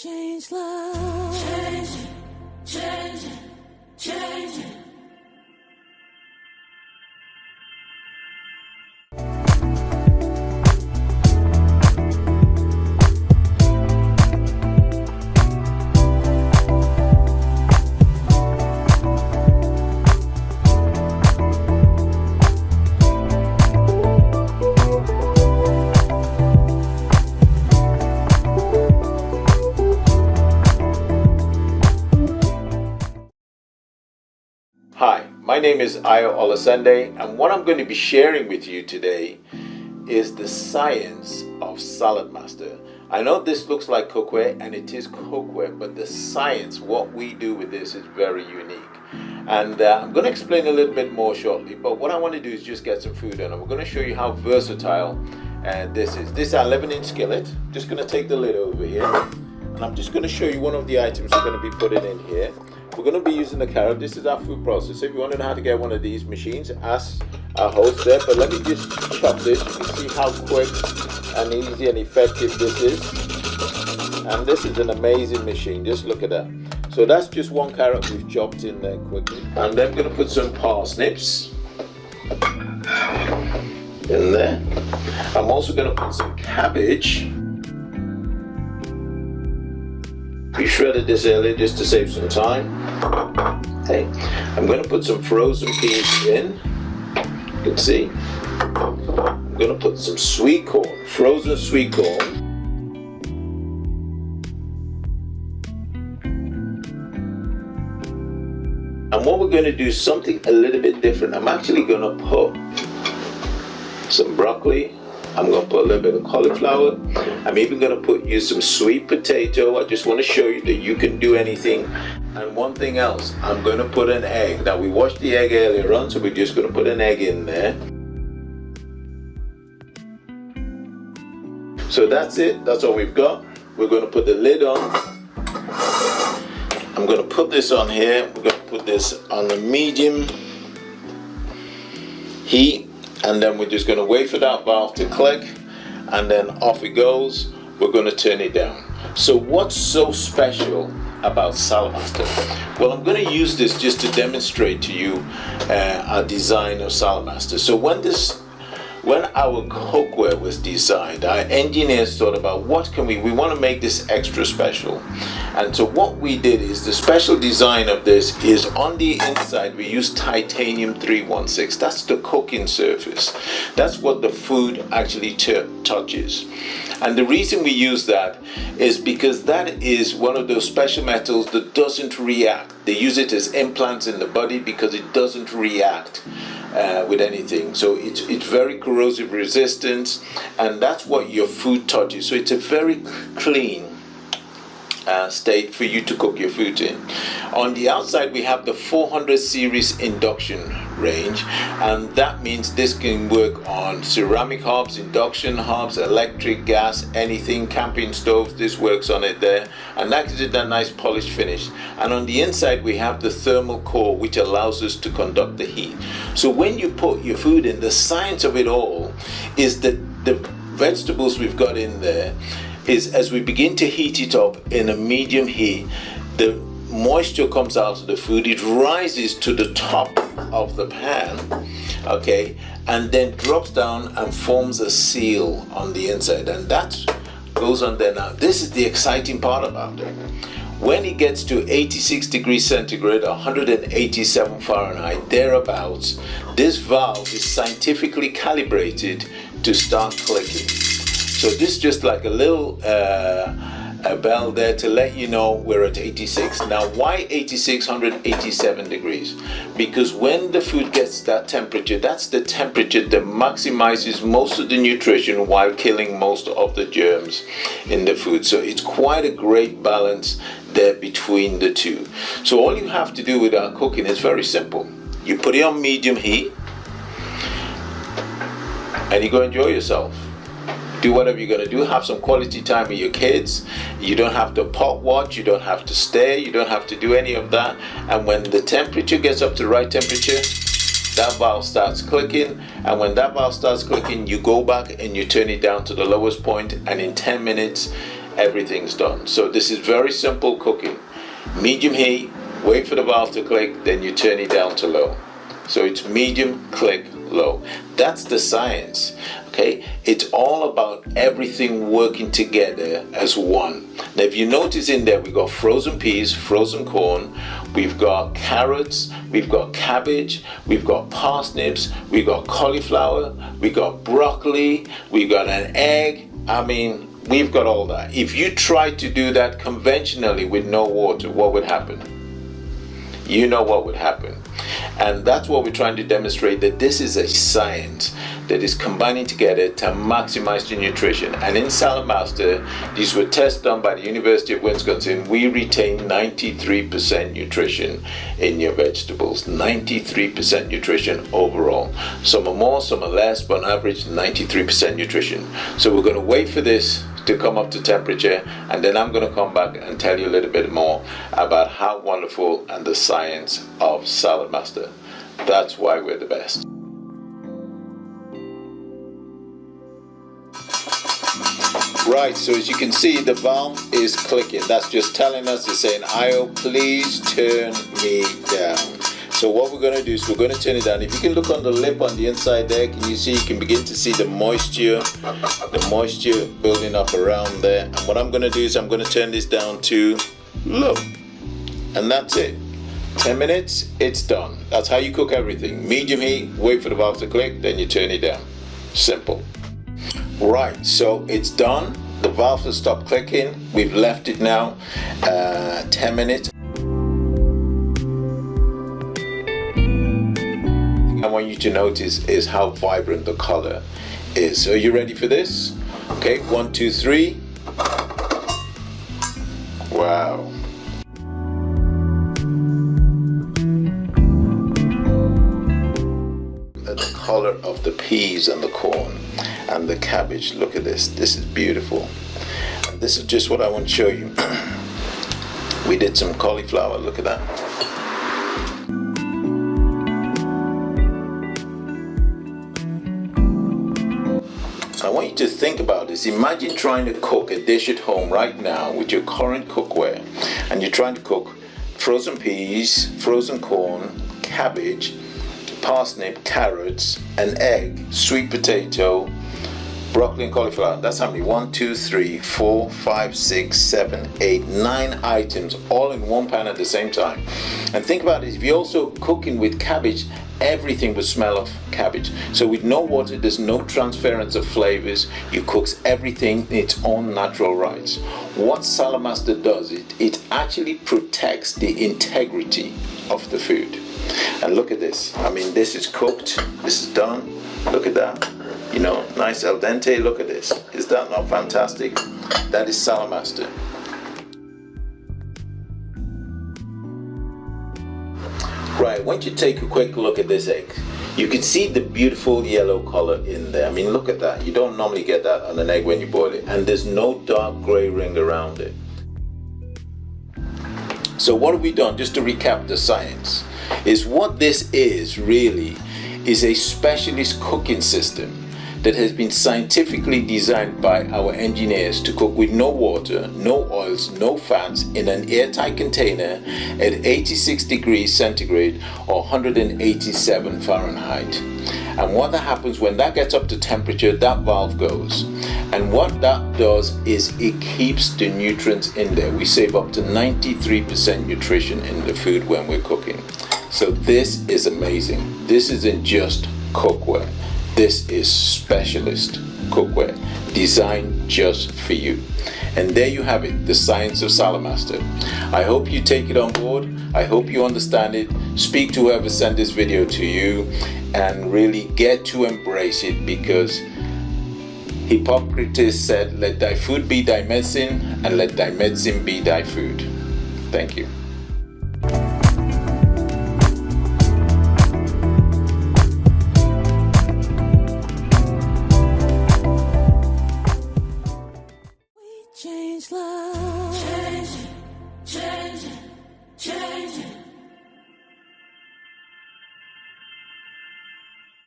Change love. Change it, change it, change it. Hi, my name is Ayo Olasande, and what I'm going to be sharing with you today is the science of Saladmaster. I know this looks like cookware, and it is cookware, but the science, what we do with this is very unique. And I'm going to explain a little bit more shortly, but what I want to do is just get some food in, and we're going to show you how versatile this is. This is our 11-inch skillet. Just going to take the lid over here, and I'm just going to show you one of the items we're going to be putting in here. We're going to be using the carrot. This is our food processor. If you want to know how to get one of these machines, ask our host there. But let me just chop this. You can see how quick and easy and effective this is. And this is an amazing machine. Just look at that. So that's just one carrot we've chopped in there quickly. And then I'm going to put some parsnips in there. I'm also going to put some cabbage. We shredded this earlier just to save some time. Okay, I'm going to put some frozen peas in. You can see. I'm going to put some sweet corn, frozen sweet corn. And what we're going to do is something a little bit different. I'm actually going to put some broccoli. I'm going to put a little bit of cauliflower. I'm even going to use some sweet potato. I just want to show you that you can do anything. And one thing else, I'm going to put an egg. Now we washed the egg earlier on, so we're just going to put an egg in there. So that's it. That's all we've got. We're going to put the lid on. I'm going to put this on here. We're going to put this on the medium heat. And then we're just going to wait for that valve to click, and then off it goes. We're going to turn it down. So what's so special about Saladmaster? Well, I'm going to use this just to demonstrate to you our design of Saladmaster. So when our cookware was designed, our engineers thought about what can we want to make this extra special. And so what we did is the special design of this is on the inside we use titanium 316. That's the cooking surface. That's what the food actually touches. And the reason we use that is because that is one of those special metals that doesn't react. They use it as implants in the body because it doesn't react with anything. So it's very corrosive resistant, and that's what your food touches. So it's a very clean state for you to cook your food in. On the outside we have the 400 series induction range, and that means this can work on ceramic hobs, induction hobs, electric, gas, anything, camping stoves. This works on it there, and that gives it that nice polished finish. And on the inside we have the thermal core, which allows us to conduct the heat. So when you put your food in, the science of it all is that the vegetables we've got in there is, as we begin to heat it up in a medium heat, the moisture comes out of the food, it rises to the top of the pan, okay, and then drops down and forms a seal on the inside, and that goes on there. Now this is the exciting part about it. When it gets to 86 degrees centigrade, 187 Fahrenheit, thereabouts, this valve is scientifically calibrated to start clicking. So this is just like a little a bell there to let you know we're at 86. Now why 86, 187 degrees? Because when the food gets that temperature, that's the temperature that maximizes most of the nutrition while killing most of the germs in the food. So it's quite a great balance there between the two. So all you have to do with our cooking is very simple. You put it on medium heat and you go enjoy yourself. Do whatever you're going to do. Have some quality time with your kids. You don't have to pot watch. You don't have to stare. You don't have to do any of that. And when the temperature gets up to the right temperature, that valve starts clicking. And when that valve starts clicking, you go back and you turn it down to the lowest point. And in 10 minutes, everything's done. So this is very simple cooking. Medium heat, wait for the valve to click, then you turn it down to low. So it's medium, click, low. That's the science, okay? It's all about everything working together as one. Now if you notice in there, we've got frozen peas, frozen corn, we've got carrots, we've got cabbage, we've got parsnips, we've got cauliflower, we've got broccoli, we've got an egg. I mean, we've got all that. If you try to do that conventionally with no water, what would happen? You know what would happen. And that's what we're trying to demonstrate, that this is a science that is combining together to maximize the nutrition. And in Saladmaster, these were tests done by the University of Wisconsin. We retain 93% nutrition in your vegetables, 93% nutrition overall. Some are more, some are less, but on average 93% nutrition. So we're going to wait for this to come up to temperature, and then I'm going to come back and tell you a little bit more about how wonderful and the science of Saladmaster. That's why we're the best. Right, so as you can see, the valve is clicking. That's just telling us, it's saying, "IO, please turn me down." So what we're going to do is we're going to turn it down. If you can look on the lip on the inside there, can you see? You can begin to see the moisture building up around there. And what I'm going to do is I'm going to turn this down to low. And that's it. 10 minutes, it's done. That's how you cook everything. Medium heat, wait for the valve to click, then you turn it down. Simple. Right, so it's done. The valve has stopped clicking. We've left it now 10 minutes. I want you to notice is how vibrant the color is. So are you ready for this? Okay, 1, 2, 3. Wow. The color of the peas and the corn and the cabbage. Look at this. This is beautiful. And this is just what I want to show you. We did some cauliflower. Look at that. I want you to think about this. Imagine trying to cook a dish at home right now with your current cookware, and you're trying to cook frozen peas, frozen corn, cabbage, parsnip, carrots, an egg, sweet potato, broccoli and cauliflower. That's how many? 1, 2, 3, 4, 5, 6, 7, 8, 9 items all in one pan at the same time. And think about it, if you're also cooking with cabbage, everything would smell of cabbage. So with no water, there's no transference of flavors. You cook everything in its own natural rights. What Saladmaster does, it actually protects the integrity of the food. And look at this. I mean, this is cooked. This is done. Look at that. You know, nice al dente. Look at this. Is that not fantastic? That is Saladmaster. Right, once you take a quick look at this egg, you can see the beautiful yellow color in there. I mean, look at that. You don't normally get that on an egg when you boil it. And there's no dark gray ring around it. So what have we done? Just to recap the science, is what this is really is a specialist cooking system that has been scientifically designed by our engineers to cook with no water, no oils, no fats in an airtight container at 86 degrees centigrade or 187 Fahrenheit. And what that happens when that gets up to temperature, that valve goes. And what that does is it keeps the nutrients in there. We save up to 93% nutrition in the food when we're cooking. So this is amazing. This isn't just cookware. This is specialist cookware designed just for you. And there you have it, the science of Saladmaster. I hope you take it on board. I hope you understand it. Speak to whoever sent this video to you and really get to embrace it, because Hippocrates said, "Let thy food be thy medicine, and let thy medicine be thy food." Thank you.